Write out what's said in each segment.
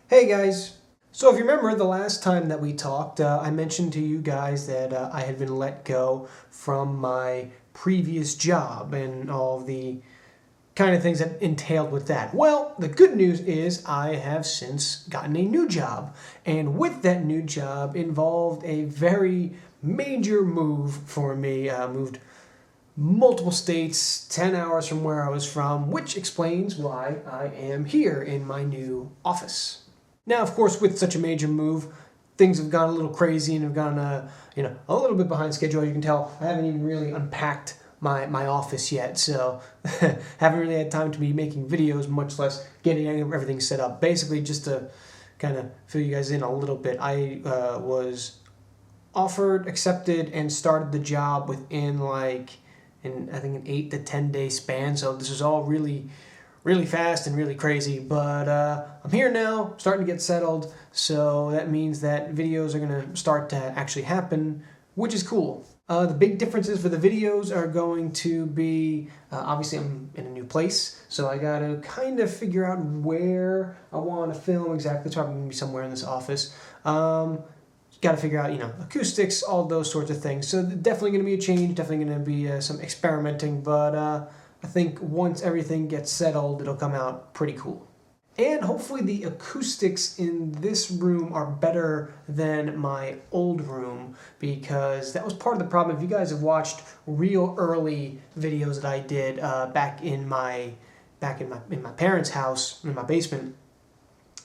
Hey guys! So if you remember the last time that we talked, I mentioned to you guys that I had been let go from my previous job and all the kind of things that entailed with that. Well, the good news is I have since gotten a new job, and with that new job involved a very major move for me. Moved multiple states, 10 hours from where I was from, which explains why I am here in my new office. Now, of course, with such a major move, things have gone a little crazy and have gone, a little bit behind schedule. You can tell I haven't even really unpacked my office yet, so haven't really had time to be making videos, much less getting everything set up. Basically, just to kind of fill you guys in a little bit, I was offered, accepted, and started the job within I think an 8 to 10 day span. So this was all really fast and really crazy, but I'm here now, starting to get settled, so that means that videos are going to start to actually happen, which is cool. The big differences for the videos are going to be, obviously I'm in a new place, so I got to kind of figure out where I want to film exactly. It's probably going to be somewhere in this office. Got to figure out, acoustics, all those sorts of things. So definitely going to be a change, definitely going to be some experimenting, but I think once everything gets settled, it'll come out pretty cool. And hopefully the acoustics in this room are better than my old room, because that was part of the problem. If you guys have watched real early videos that I did back in my parents' house, in my basement,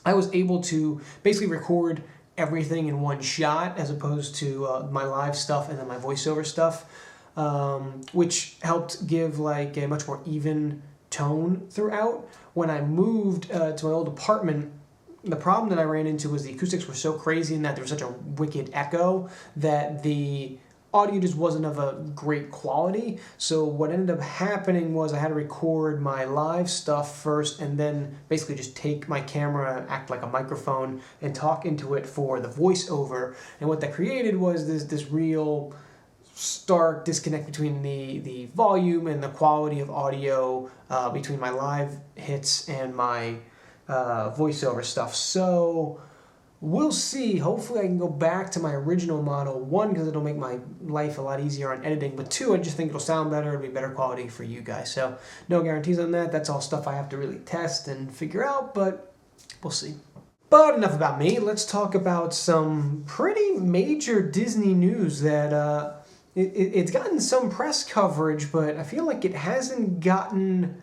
I was able to basically record everything in one shot as opposed to my live stuff and then my voiceover stuff, which helped give like a much more even tone throughout. When I moved to my old apartment, the problem that I ran into was the acoustics were so crazy and that there was such a wicked echo that the audio just wasn't of a great quality. So what ended up happening was I had to record my live stuff first and then basically just take my camera, act like a microphone, and talk into it for the voiceover. And what that created was this real stark disconnect between the volume and the quality of audio between my live hits and my voiceover stuff. So we'll see. Hopefully I can go back to my original model. One, because it'll make my life a lot easier on editing, but two, I just think it'll sound better, it'll be better quality for you guys. So no guarantees on that. That's all stuff I have to really test and figure out, but we'll see. But enough about me. Let's talk about some pretty major Disney news that it's gotten some press coverage, but I feel like it hasn't gotten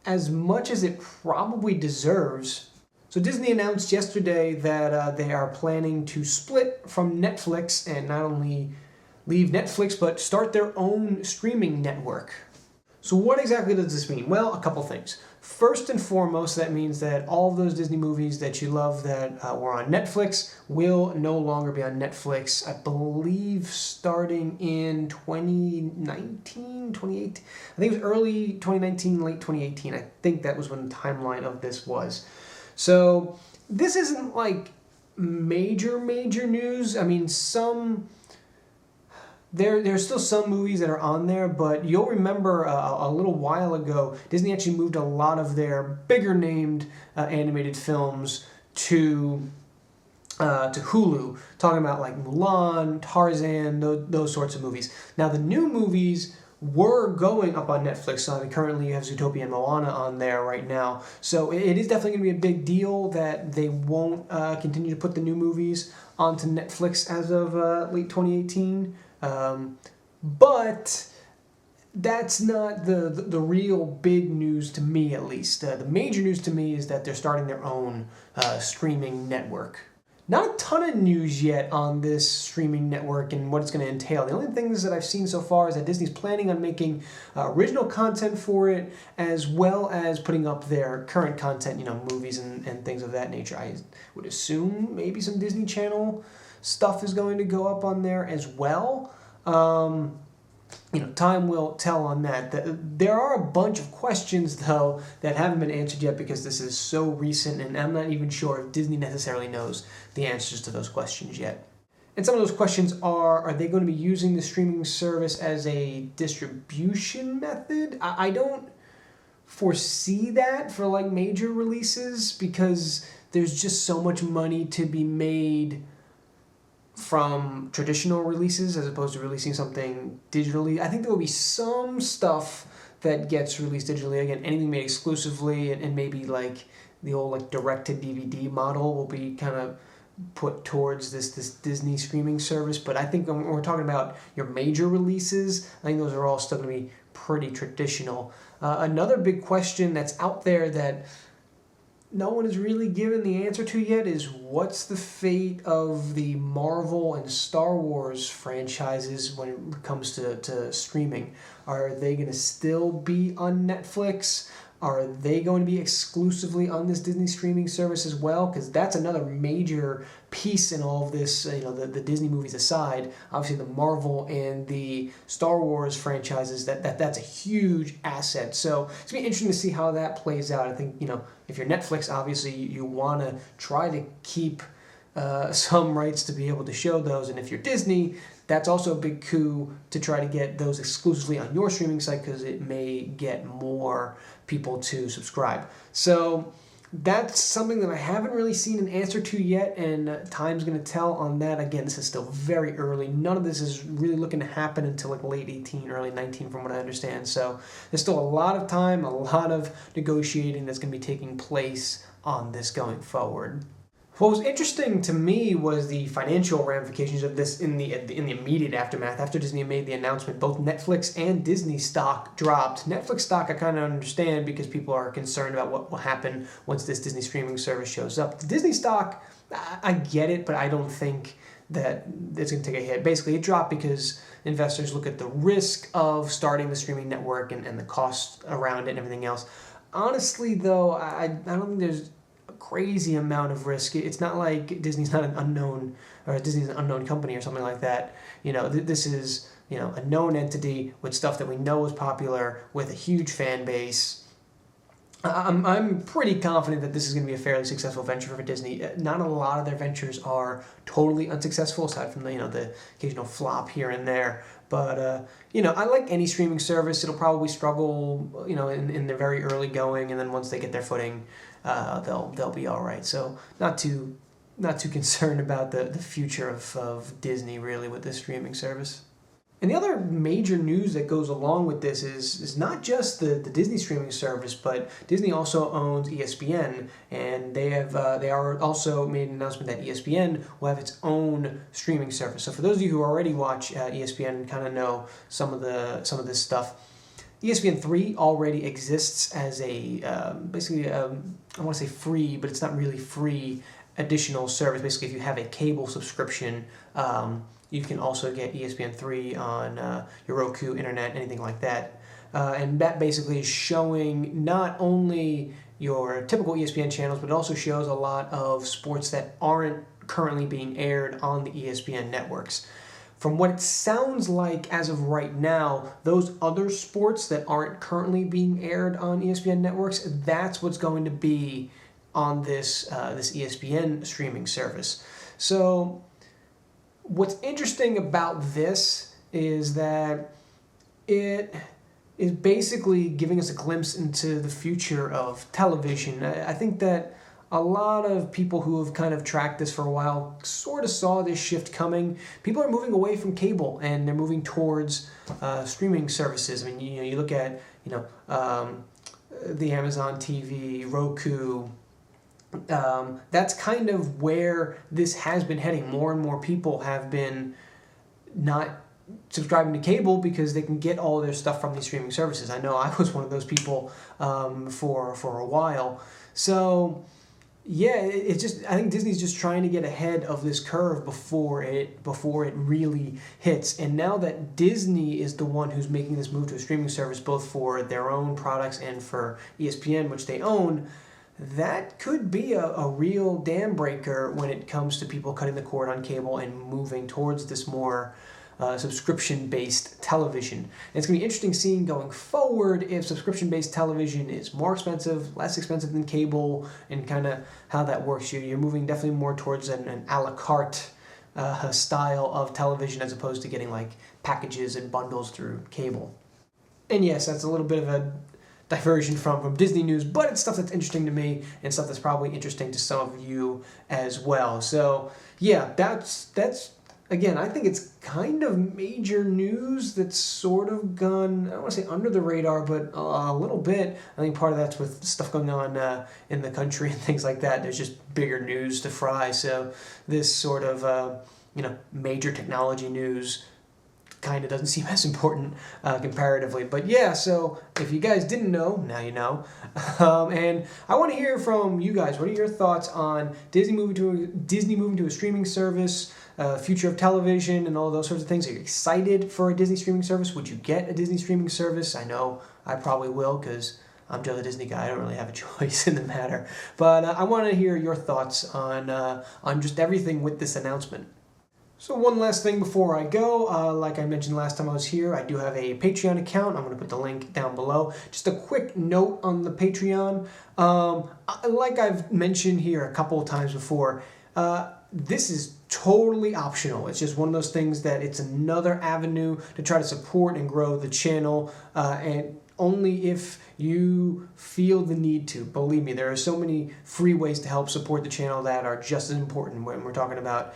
as much as it probably deserves. So Disney announced yesterday that they are planning to split from Netflix and not only leave Netflix, but start their own streaming network. So what exactly does this mean? Well, a couple things. First and foremost, that means that all of those Disney movies that you love that were on Netflix will no longer be on Netflix, I believe starting in 2019, 2018. I think it was early 2019, late 2018. I think that was when the timeline of this was. So this isn't like major news. I mean, there's still some movies that are on there, but you'll remember a little while ago, Disney actually moved a lot of their bigger named animated films to Hulu, talking about like Mulan, Tarzan, those sorts of movies. Now the new movies were going up on Netflix. So currently you have Zootopia and Moana on there right now. So it is definitely going to be a big deal that they won't continue to put the new movies onto Netflix as of late 2018. But that's not the real big news to me, at least. The major news to me is that they're starting their own streaming network. Not a ton of news yet on this streaming network and what it's going to entail. The only things that I've seen so far is that Disney's planning on making original content for it, as well as putting up their current content, movies and things of that nature. I would assume maybe some Disney Channel stuff is going to go up on there as well. Time will tell on that. There are a bunch of questions, though, that haven't been answered yet because this is so recent, and I'm not even sure if Disney necessarily knows the answers to those questions yet. And some of those questions are they going to be using the streaming service as a distribution method? I don't foresee that for like major releases, because there's just so much money to be made from traditional releases as opposed to releasing something digitally. I think there will be some stuff that gets released digitally. Again, anything made exclusively, and maybe like the old like direct-to-DVD model will be kind of put towards this Disney streaming service. But I think when we're talking about your major releases, I think those are all still going to be pretty traditional. Another big question that's out there that no one has really given the answer to yet is what's the fate of the Marvel and Star Wars franchises when it comes to streaming? Are they going to still be on Netflix? Are they going to be exclusively on this Disney streaming service as well? Because that's another major piece in all of this, the Disney movies aside. Obviously, the Marvel and the Star Wars franchises, that's a huge asset. So it's going to be interesting to see how that plays out. I think, if you're Netflix, obviously, you want to try to keep some rights to be able to show those. And if you're Disney, that's also a big coup to try to get those exclusively on your streaming site because it may get more people to subscribe. So that's something that I haven't really seen an answer to yet, and time's going to tell on that. Again, this is still very early. None of this is really looking to happen until like late 18, early 19 from what I understand. So there's still a lot of time, a lot of negotiating that's going to be taking place on this going forward. What was interesting to me was the financial ramifications of this in the immediate aftermath. After Disney made the announcement, both Netflix and Disney stock dropped. Netflix stock I kind of understand because people are concerned about what will happen once this Disney streaming service shows up. The Disney stock, I get it, but I don't think that it's going to take a hit. Basically, it dropped because investors look at the risk of starting the streaming network and the costs around it and everything else. Honestly, though, I don't think there's crazy amount of risk. It's not like Disney's not an unknown, or Disney's an unknown company or something like that. This is a known entity with stuff that we know is popular with a huge fan base. I'm pretty confident that this is going to be a fairly successful venture for Disney. Not a lot of their ventures are totally unsuccessful, aside from the occasional flop here and there. But I like any streaming service. It'll probably struggle, in the very early going, and then once they get their footing, they'll be all right. So not too concerned about the future of Disney really with this streaming service. And the other major news that goes along with this is not just the Disney streaming service, but Disney also owns ESPN, and they are also made an announcement that ESPN will have its own streaming service. So for those of you who already watch ESPN and kind of know some of this stuff, ESPN3 already exists as a basically I want to say free, but it's not really free additional service. Basically, if you have a cable subscription, you can also get ESPN3 on your Roku, internet, anything like that. And that basically is showing not only your typical ESPN channels, but it also shows a lot of sports that aren't currently being aired on the ESPN networks. From what it sounds like as of right now, those other sports that aren't currently being aired on ESPN networks, that's what's going to be on this ESPN streaming service. So what's interesting about this is that it is basically giving us a glimpse into the future of television. I think that a lot of people who have kind of tracked this for a while sort of saw this shift coming. People are moving away from cable and they're moving towards streaming services. I mean, you look at the Amazon TV, Roku. That's kind of where this has been heading. More and more people have been not subscribing to cable because they can get all their stuff from these streaming services. I know I was one of those people for a while. So yeah, it's just, I think Disney's just trying to get ahead of this curve before it really hits. And now that Disney is the one who's making this move to a streaming service, both for their own products and for ESPN, which they own, that could be a real dam breaker when it comes to people cutting the cord on cable and moving towards this more subscription-based television. And it's going to be interesting seeing going forward if subscription-based television is more expensive, less expensive than cable, and kind of how that works. You're moving definitely more towards an a la carte style of television as opposed to getting like packages and bundles through cable. And yes, that's a little bit of a diversion from Disney news, but it's stuff that's interesting to me and stuff that's probably interesting to some of you as well. So yeah, that's again, I think it's kind of major news that's sort of gone, I don't want to say under the radar, but a little bit. I think part of that's with stuff going on in the country and things like that. There's just bigger news to fry. So this sort of, major technology news kind of doesn't seem as important comparatively. But yeah, so if you guys didn't know, now you know. And I want to hear from you guys. What are your thoughts on Disney moving to a streaming service, future of television, and all those sorts of things? Are you excited for a Disney streaming service? Would you get a Disney streaming service? I know I probably will, because I'm Joe the Disney guy. I don't really have a choice in the matter. But I want to hear your thoughts on just everything with this announcement. So one last thing before I go, like I mentioned last time I was here, I do have a Patreon account. I'm going to put the link down below. Just a quick note on the Patreon. Like I've mentioned here a couple of times before, this is totally optional. It's just one of those things that it's another avenue to try to support and grow the channel, and only if you feel the need to. Believe me, there are so many free ways to help support the channel that are just as important when we're talking about,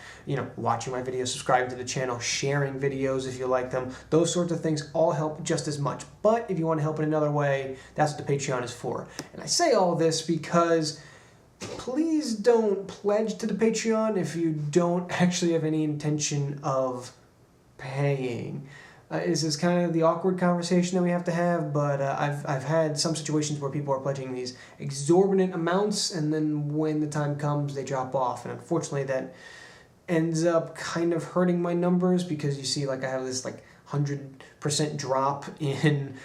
watching my videos, subscribing to the channel, sharing videos if you like them. Those sorts of things all help just as much. But if you want to help in another way, that's what the Patreon is for. And I say all this because please don't pledge to the Patreon if you don't actually have any intention of paying. This is kind of the awkward conversation that we have to have, but I've had some situations where people are pledging these exorbitant amounts, and then when the time comes, they drop off. And unfortunately, that ends up kind of hurting my numbers, because you see, I have this 100% drop in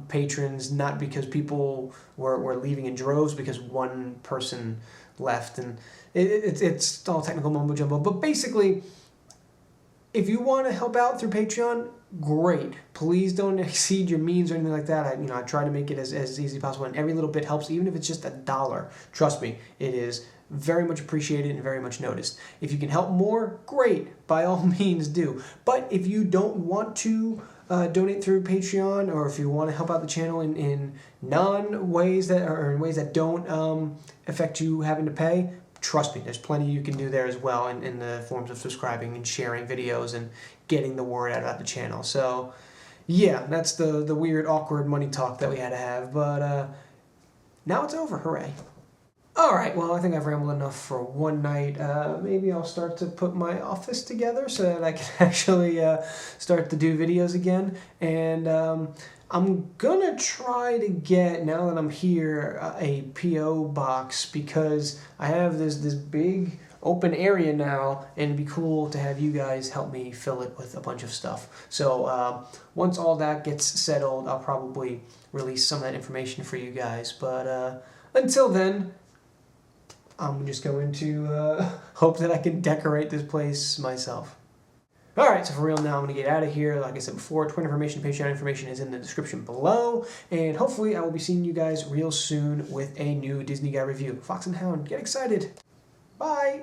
patrons, not because people were leaving in droves, because one person left, and it's all technical mumbo jumbo. But basically, if you want to help out through Patreon, great. Please don't exceed your means or anything like that. I try to make it as easy as possible, and every little bit helps, even if it's just $1. Trust me, it is very much appreciated and very much noticed. If you can help more, great. By all means do. But if you don't want to donate through Patreon, or if you want to help out the channel in non-ways that, or in ways that don't affect you having to pay, trust me, there's plenty you can do there as well, in the forms of subscribing and sharing videos and getting the word out about the channel. So yeah, that's the weird, awkward money talk that we had to have, but now it's over. Hooray. Alright, well, I think I've rambled enough for one night. Maybe I'll start to put my office together so that I can actually start to do videos again. And I'm gonna try to get, now that I'm here, a P.O. box, because I have this big open area now, and it'd be cool to have you guys help me fill it with a bunch of stuff. So once all that gets settled, I'll probably release some of that information for you guys. But until then, I'm just going to hope that I can decorate this place myself. Alright, so for real now, I'm going to get out of here. Like I said before, Twitter information, Patreon information is in the description below. And hopefully I will be seeing you guys real soon with a new Disney Guy review. Fox and Hound, get excited. Bye!